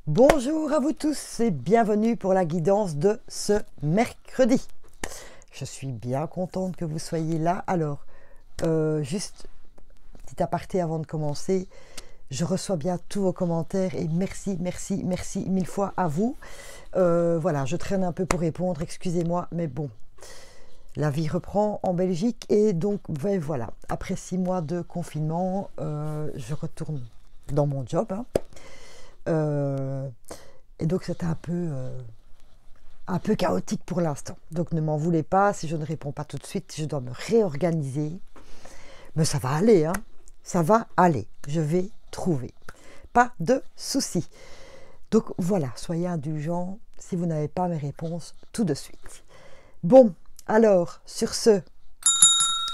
Bonjour à vous tous et bienvenue pour la guidance de ce mercredi. Je suis bien contente que vous soyez là. Alors, juste petit aparté avant de commencer, je reçois bien tous vos commentaires et merci mille fois à vous. Voilà, je traîne un peu pour répondre, excusez-moi, mais bon, la vie reprend en Belgique et donc ben voilà, après 6 mois de confinement, je retourne dans mon job. Et donc c'est un peu chaotique pour l'instant. Donc ne m'en voulez pas si je ne réponds pas tout de suite, je dois me réorganiser. Mais ça va aller, hein. Ça va aller. Je vais trouver. Pas de soucis. Donc voilà, soyez indulgents si vous n'avez pas mes réponses tout de suite. Bon, alors, sur ce,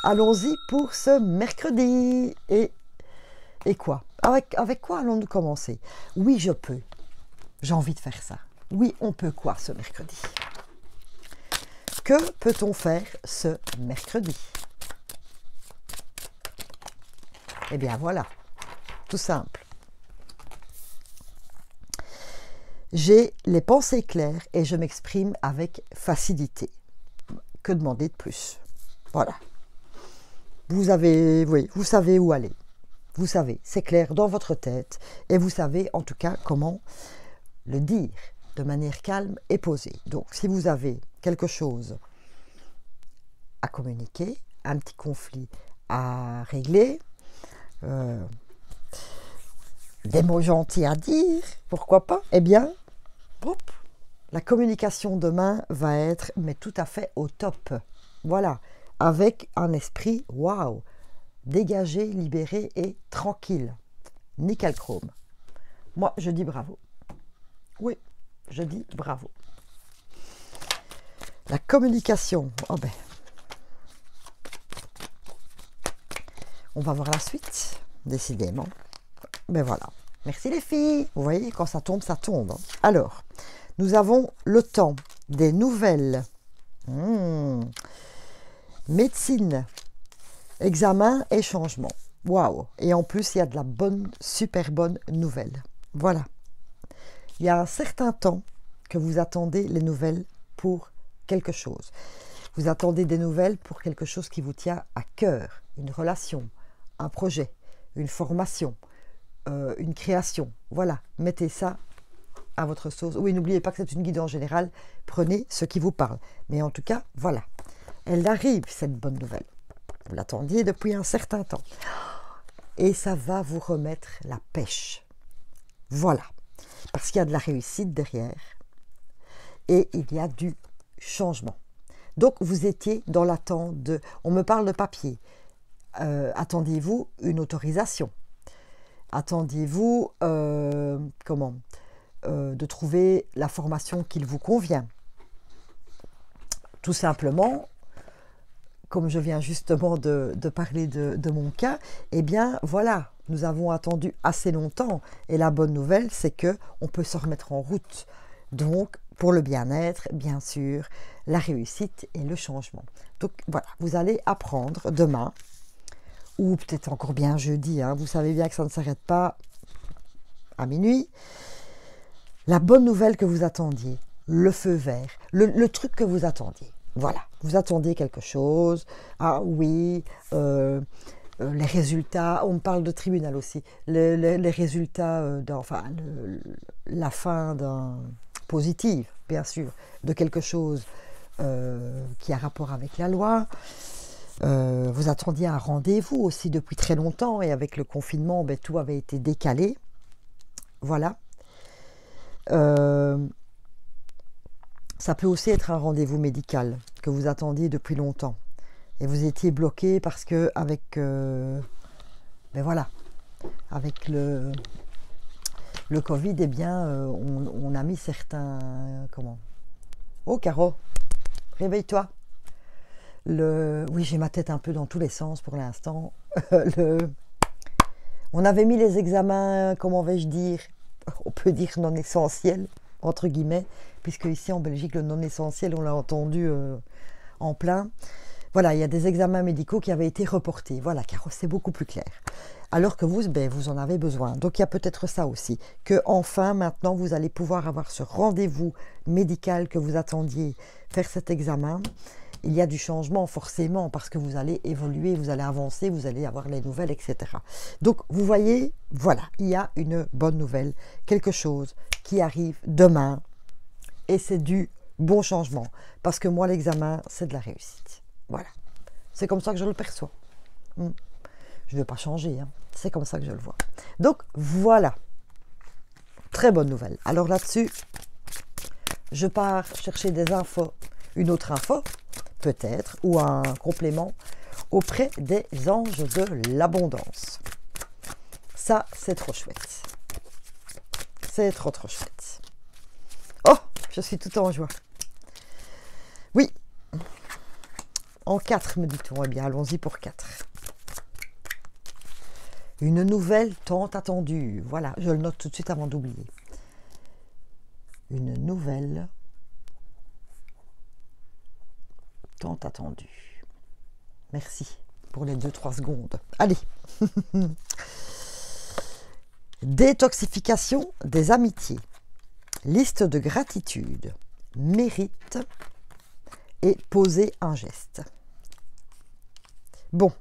allons-y pour ce mercredi. Et quoi? Avec quoi allons-nous commencer? Oui, je peux. J'ai envie de faire ça. Oui, on peut quoi ce mercredi? Que peut-on faire ce mercredi? Eh bien voilà, tout simple. J'ai les pensées claires et je m'exprime avec facilité. Que demander de plus? Voilà. Vous savez où aller. Vous savez, c'est clair dans votre tête et vous savez en tout cas comment le dire de manière calme et posée. Donc, si vous avez quelque chose à communiquer, un petit conflit à régler, des mots gentils à dire, pourquoi pas, eh bien, hop, la communication demain va être mais tout à fait au top. Voilà, avec un esprit waouh, dégagé, libéré et tranquille. Nickel chrome. Moi, je dis bravo. Oui, je dis bravo. La communication, oh ben, on va voir la suite, décidément. Ben voilà. Merci les filles. Vous voyez, quand ça tombe, ça tombe. Alors, nous avons le temps des nouvelles. Médecine, examen et changement. Waouh! Et en plus, il y a de la super bonne nouvelle. Voilà. Il y a un certain temps que vous attendez les nouvelles pour quelque chose. Vous attendez des nouvelles pour quelque chose qui vous tient à cœur. Une relation, un projet, une formation, une création. Voilà, mettez ça à votre sauce. Oui, n'oubliez pas que c'est une guide en général. Prenez ce qui vous parle. Mais en tout cas, voilà. Elle arrive, cette bonne nouvelle. Vous l'attendiez depuis un certain temps. Et ça va vous remettre la pêche. Voilà. Parce qu'il y a de la réussite derrière. Et il y a du changement. Donc, vous étiez dans l'attente de... On me parle de papier. Attendiez-vous une autorisation? Attendiez-vous, de trouver la formation qu'il vous convient? Tout simplement, comme je viens justement de parler de mon cas, eh bien voilà, nous avons attendu assez longtemps et la bonne nouvelle, c'est que on peut se remettre en route. Donc, pour le bien-être, bien sûr, la réussite et le changement. Donc voilà, vous allez apprendre demain, ou peut-être encore bien jeudi, hein, vous savez bien que ça ne s'arrête pas à minuit, la bonne nouvelle que vous attendiez, le feu vert, le truc que vous attendiez. Voilà, vous attendiez quelque chose. Ah oui, les résultats, on me parle de tribunal aussi, les résultats, la fin d'un positive, bien sûr, de quelque chose qui a rapport avec la loi. Vous attendiez un rendez-vous aussi depuis très longtemps et avec le confinement, ben, tout avait été décalé. Voilà. Ça peut aussi être un rendez-vous médical que vous attendiez depuis longtemps et vous étiez bloqué parce que avec ben voilà, avec le Covid, eh bien on a mis certains Oh Caro, réveille-toi. Oui, j'ai ma tête un peu dans tous les sens pour l'instant. On avait mis les examens, comment vais-je dire, on peut dire non essentiels, entre guillemets, puisque ici en Belgique, le non essentiel, on l'a entendu en plein. Voilà, il y a des examens médicaux qui avaient été reportés. Voilà, Caro, c'est beaucoup plus clair. Alors que vous, ben, vous en avez besoin. Donc, il y a peut-être ça aussi. Que enfin, maintenant, vous allez pouvoir avoir ce rendez-vous médical que vous attendiez, faire cet examen. Il y a du changement forcément parce que vous allez évoluer, vous allez avancer, vous allez avoir les nouvelles, etc. Donc, vous voyez, voilà, il y a une bonne nouvelle. Quelque chose qui arrive demain. Et c'est du bon changement. Parce que moi, l'examen, c'est de la réussite. Voilà. C'est comme ça que je le perçois. Je ne vais pas changer. Hein. C'est comme ça que je le vois. Donc, voilà. Très bonne nouvelle. Alors là-dessus, je pars chercher des infos. Une autre info, peut-être, ou un complément auprès des anges de l'abondance. Ça, c'est trop chouette. C'est trop, trop chouette. Oh, je suis tout en joie. Oui. En 4, me dit-on. Eh bien, allons-y pour 4. Une nouvelle tant attendue. Voilà, je le note tout de suite avant d'oublier. Une nouvelle tant attendue. Merci pour les 2-3 secondes. Allez. Détoxification des amitiés. Liste de gratitude. Mérite et poser un geste. Bon.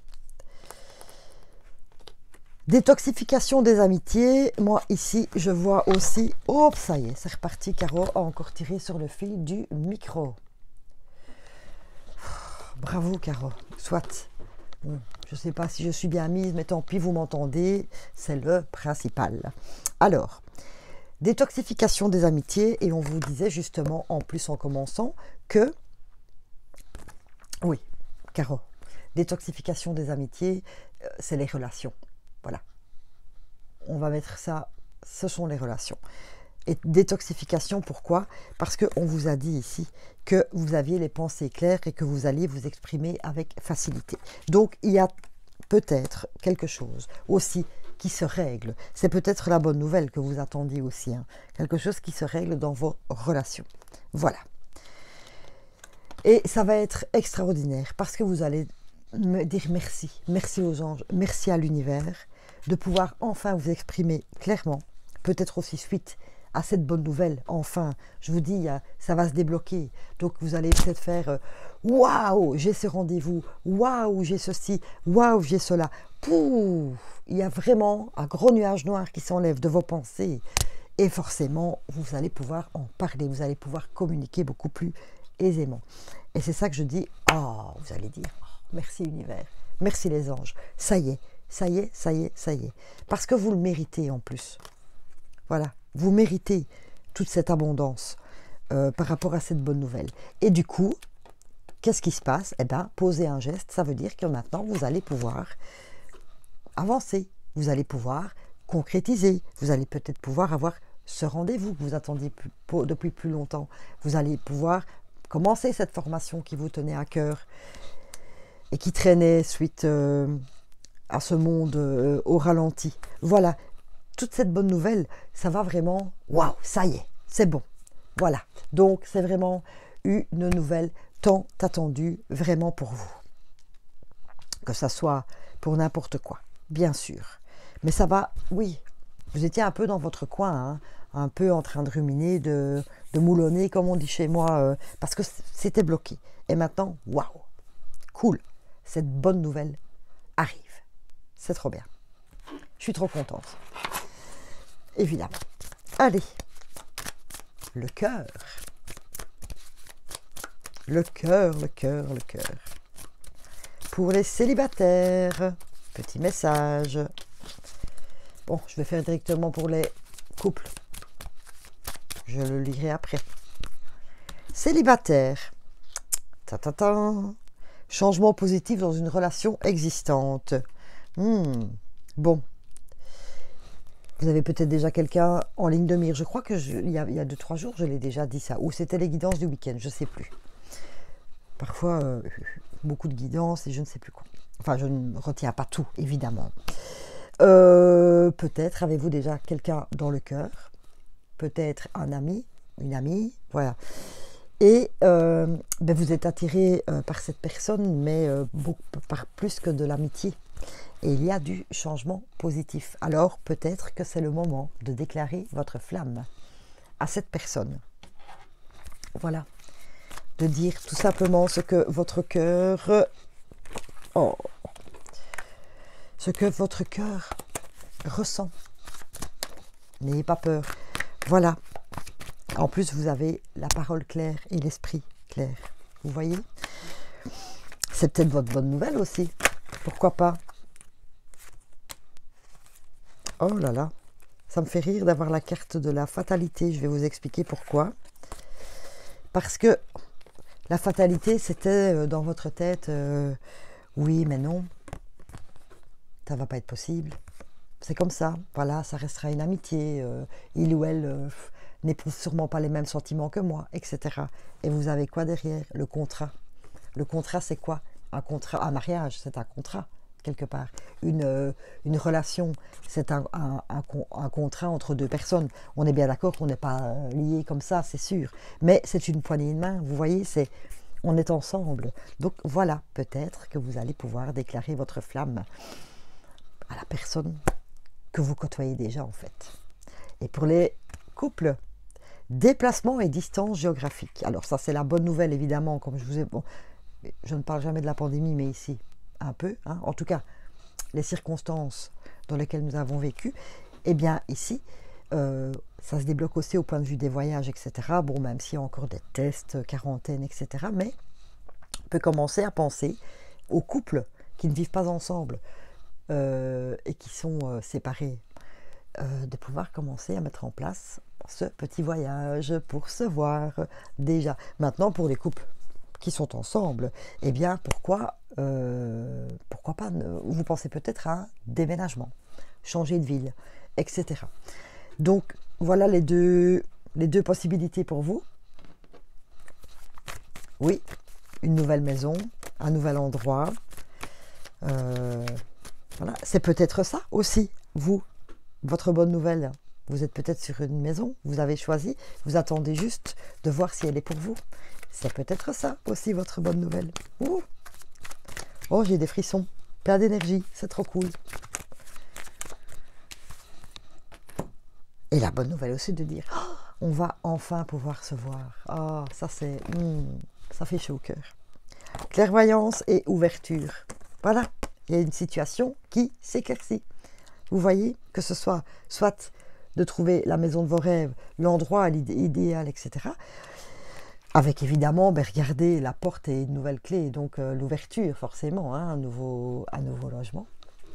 Détoxification des amitiés. Moi, ici, je vois aussi... Oh, ça y est, c'est reparti. Caro a encore tiré sur le fil du micro. Bravo, Caro. Soit. Bon, je ne sais pas si je suis bien mise, mais tant pis, vous m'entendez. C'est le principal. Alors, détoxification des amitiés. Et on vous disait justement, en plus en commençant, que... Oui, Caro. Détoxification des amitiés, c'est les relations. Voilà. On va mettre ça, ce sont les relations. Et détoxification, pourquoi? Parce qu'on vous a dit ici que vous aviez les pensées claires et que vous alliez vous exprimer avec facilité. Donc, il y a peut-être quelque chose aussi qui se règle. C'est peut-être la bonne nouvelle que vous attendiez aussi. Hein. Quelque chose qui se règle dans vos relations. Voilà. Et ça va être extraordinaire parce que vous allez me dire merci. Merci aux anges, merci à l'univers de pouvoir enfin vous exprimer clairement. Peut-être aussi suite à cette bonne nouvelle. Enfin, je vous dis, ça va se débloquer. Donc vous allez peut-être faire waouh, j'ai ce rendez-vous. Waouh, j'ai ceci. Waouh, j'ai cela. Pouf, il y a vraiment un gros nuage noir qui s'enlève de vos pensées. Et forcément, vous allez pouvoir en parler. Vous allez pouvoir communiquer beaucoup plus aisément. Et c'est ça que je dis, oh, vous allez dire, oh, merci univers, merci les anges, ça y est, ça y est, ça y est, ça y est. Parce que vous le méritez en plus. Voilà, vous méritez toute cette abondance par rapport à cette bonne nouvelle. Et du coup, qu'est-ce qui se passe? Eh bien, poser un geste, ça veut dire que maintenant, vous allez pouvoir avancer, vous allez pouvoir concrétiser, vous allez peut-être pouvoir avoir ce rendez-vous que vous attendiez depuis plus longtemps. Vous allez pouvoir commencer cette formation qui vous tenait à cœur et qui traînait suite à ce monde au ralenti. Voilà, toute cette bonne nouvelle, ça va vraiment, waouh, ça y est, c'est bon. Voilà, donc c'est vraiment une nouvelle tant attendue, vraiment pour vous. Que ça soit pour n'importe quoi, bien sûr. Mais ça va, oui, vous étiez un peu dans votre coin, hein, un peu en train de ruminer, de moulonner, comme on dit chez moi, parce que c'était bloqué. Et maintenant, waouh, cool, cette bonne nouvelle arrive. C'est trop bien. Je suis trop contente. Évidemment. Allez, le cœur. Le cœur, le cœur, le cœur. Pour les célibataires, petit message. Bon, je vais faire directement pour les couples. Je le lirai après. Célibataire. Ta-ta-ta. Changement positif dans une relation existante. Bon. Vous avez peut-être déjà quelqu'un en ligne de mire. Je crois que il y a 2-3 jours, je l'ai déjà dit ça. Ou c'était les guidances du week-end, je ne sais plus. Parfois, beaucoup de guidances et je ne sais plus quoi. Enfin, je ne retiens pas tout, évidemment. Peut-être avez-vous déjà quelqu'un dans le cœur. Peut-être un ami, une amie, voilà. Et ben, vous êtes attiré par cette personne, mais par plus que de l'amitié. Et il y a du changement positif. Alors peut-être que c'est le moment de déclarer votre flamme à cette personne. Voilà. De dire tout simplement ce que votre cœur... Oh, ce que votre cœur ressent. N'ayez pas peur. Voilà. En plus, vous avez la parole claire et l'esprit clair. Vous voyez? C'est peut-être votre bonne nouvelle aussi. Pourquoi pas? Oh là là. Ça me fait rire d'avoir la carte de la fatalité. Je vais vous expliquer pourquoi. Parce que la fatalité, c'était dans votre tête, oui, mais non, ça va pas être possible. C'est comme ça. Voilà, ça restera une amitié. Il ou elle n'éprouve sûrement pas les mêmes sentiments que moi, etc. Et vous avez quoi derrière? Le contrat. Le contrat, c'est quoi? Un contrat, un mariage, c'est un contrat, quelque part. Une relation, c'est un contrat entre deux personnes. On est bien d'accord qu'on n'est pas liés comme ça, c'est sûr. Mais c'est une poignée de main, vous voyez, on est ensemble. Donc voilà, peut-être que vous allez pouvoir déclarer votre flamme à la personne que vous côtoyez déjà, en fait. Et pour les couples, déplacement et distance géographique. Alors ça, c'est la bonne nouvelle, évidemment, comme je vous ai... Bon, je ne parle jamais de la pandémie, mais ici, un peu. Hein, en tout cas, les circonstances dans lesquelles nous avons vécu. Eh bien, ici, ça se débloque aussi au point de vue des voyages, etc. Bon, même s'il y a encore des tests, quarantaine, etc. Mais on peut commencer à penser aux couples qui ne vivent pas ensemble et qui sont séparés. De pouvoir commencer à mettre en place ce petit voyage pour se voir déjà. Maintenant, pour les couples qui sont ensemble, eh bien, pourquoi pas, vous pensez peut-être à un déménagement, changer de ville, etc. Donc, voilà les deux possibilités pour vous. Oui, une nouvelle maison, un nouvel endroit. Voilà. C'est peut-être ça aussi, vous. Votre bonne nouvelle, vous êtes peut-être sur une maison, vous avez choisi, vous attendez juste de voir si elle est pour vous. C'est peut-être ça aussi votre bonne nouvelle. Ouh. Oh, j'ai des frissons, plein d'énergie, c'est trop cool. Et la bonne nouvelle aussi de dire, oh, on va enfin pouvoir se voir. Ah, ça c'est, ça fait chaud au cœur. Clairvoyance et ouverture. Voilà, il y a une situation qui s'éclaircit. Vous voyez, que ce soit de trouver la maison de vos rêves, l'endroit idéal, etc. Avec évidemment, regardez, la porte et une nouvelle clé, donc l'ouverture forcément, hein, un nouveau logement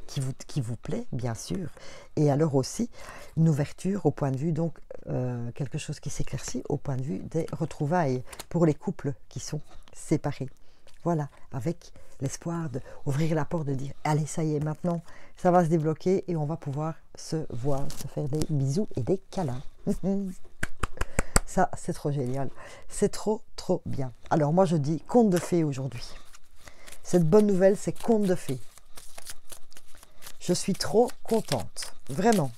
qui vous plaît, bien sûr. Et alors aussi, une ouverture au point de vue, donc quelque chose qui s'éclaircit au point de vue des retrouvailles pour les couples qui sont séparés. Voilà, avec l'espoir d'ouvrir la porte, de dire « Allez, ça y est, maintenant, ça va se débloquer et on va pouvoir se voir, se faire des bisous et des câlins. » Ça, c'est trop génial. C'est trop, trop bien. Alors moi, je dis conte de fées aujourd'hui. Cette bonne nouvelle, c'est conte de fées. Je suis trop contente. Vraiment.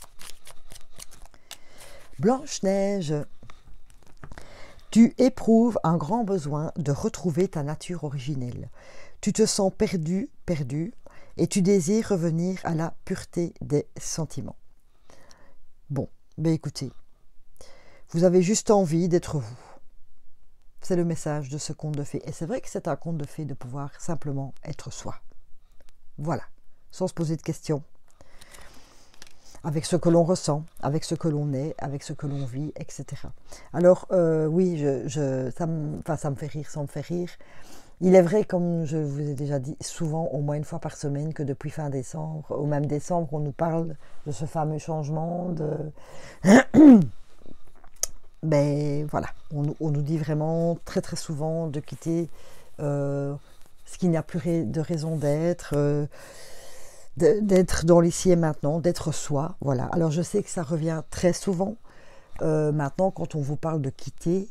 Blanche-Neige. Tu éprouves un grand besoin de retrouver ta nature originelle. Tu te sens perdu, et tu désires revenir à la pureté des sentiments. Bon, écoutez, vous avez juste envie d'être vous. C'est le message de ce conte de fées. Et c'est vrai que c'est un conte de fées de pouvoir simplement être soi. Voilà, sans se poser de questions. Avec ce que l'on ressent, avec ce que l'on est, avec ce que l'on vit, etc. Alors, oui, ça me fait rire, ça me fait rire. Il est vrai, comme je vous ai déjà dit, souvent, au moins une fois par semaine, que depuis fin décembre, au même décembre, on nous parle de ce fameux changement de... voilà, on nous dit vraiment très très souvent de quitter ce qui n'y a plus de raison d'être, d'être dans l'ici et maintenant, d'être soi, voilà. Alors je sais que ça revient très souvent. Maintenant, quand on vous parle de quitter,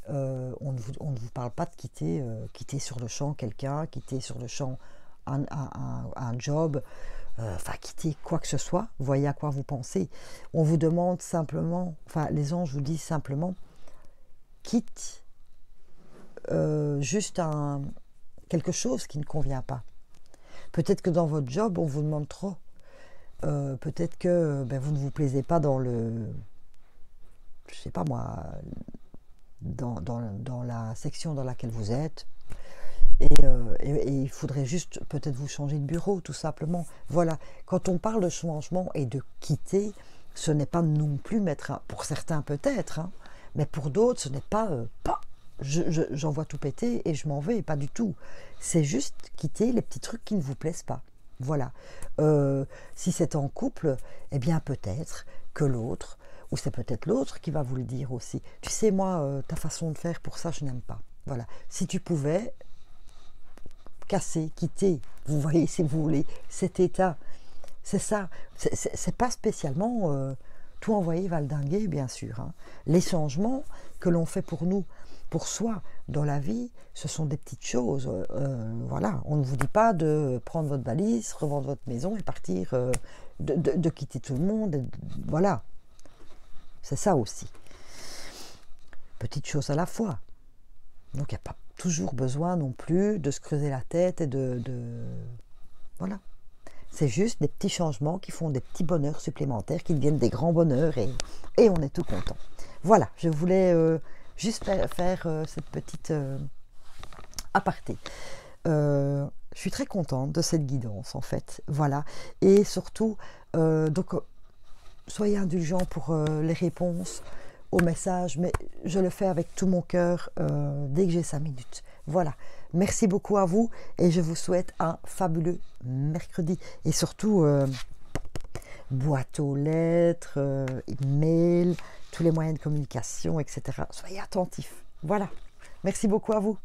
on ne vous parle pas de quitter sur le champ quelqu'un, quitter sur le champ un job, quitter quoi que ce soit, voyez à quoi vous pensez. On vous demande simplement, les anges vous disent simplement, quitte juste quelque chose qui ne convient pas. Peut-être que dans votre job, on vous demande trop. Peut-être que vous ne vous plaisez pas dans je sais pas moi, dans la section dans laquelle vous êtes. Et il faudrait juste peut-être vous changer de bureau, tout simplement. Voilà, quand on parle de changement et de quitter, ce n'est pas non plus mettre pour certains peut-être, hein, mais pour d'autres, ce n'est pas j'envoie tout péter et je m'en vais, pas du tout. C'est juste quitter les petits trucs qui ne vous plaisent pas. Voilà. Si c'est en couple, eh bien peut-être que l'autre, ou c'est peut-être l'autre qui va vous le dire aussi. Tu sais, moi, ta façon de faire, pour ça, je n'aime pas. Voilà. Si tu pouvais casser, quitter, vous voyez, si vous voulez, cet état, c'est ça. C'est pas spécialement tout envoyer valdinguer, bien sûr. Hein. Les changements que l'on fait pour nous, pour soi, dans la vie, ce sont des petites choses. Voilà, on ne vous dit pas de prendre votre valise, revendre votre maison et partir, de quitter tout le monde. Voilà, c'est ça aussi. Petites choses à la fois. Donc il n'y a pas toujours besoin non plus de se creuser la tête et voilà. C'est juste des petits changements qui font des petits bonheurs supplémentaires, qui deviennent des grands bonheurs et on est tout content. Voilà, je voulais juste faire cette petite aparté. Je suis très contente de cette guidance en fait. Voilà. Et surtout, donc, soyez indulgents pour les réponses aux messages, mais je le fais avec tout mon cœur dès que j'ai 5 minutes. Voilà. Merci beaucoup à vous et je vous souhaite un fabuleux mercredi. Et surtout, boîte aux lettres, email, tous les moyens de communication, etc. Soyez attentifs. Voilà. Merci beaucoup à vous.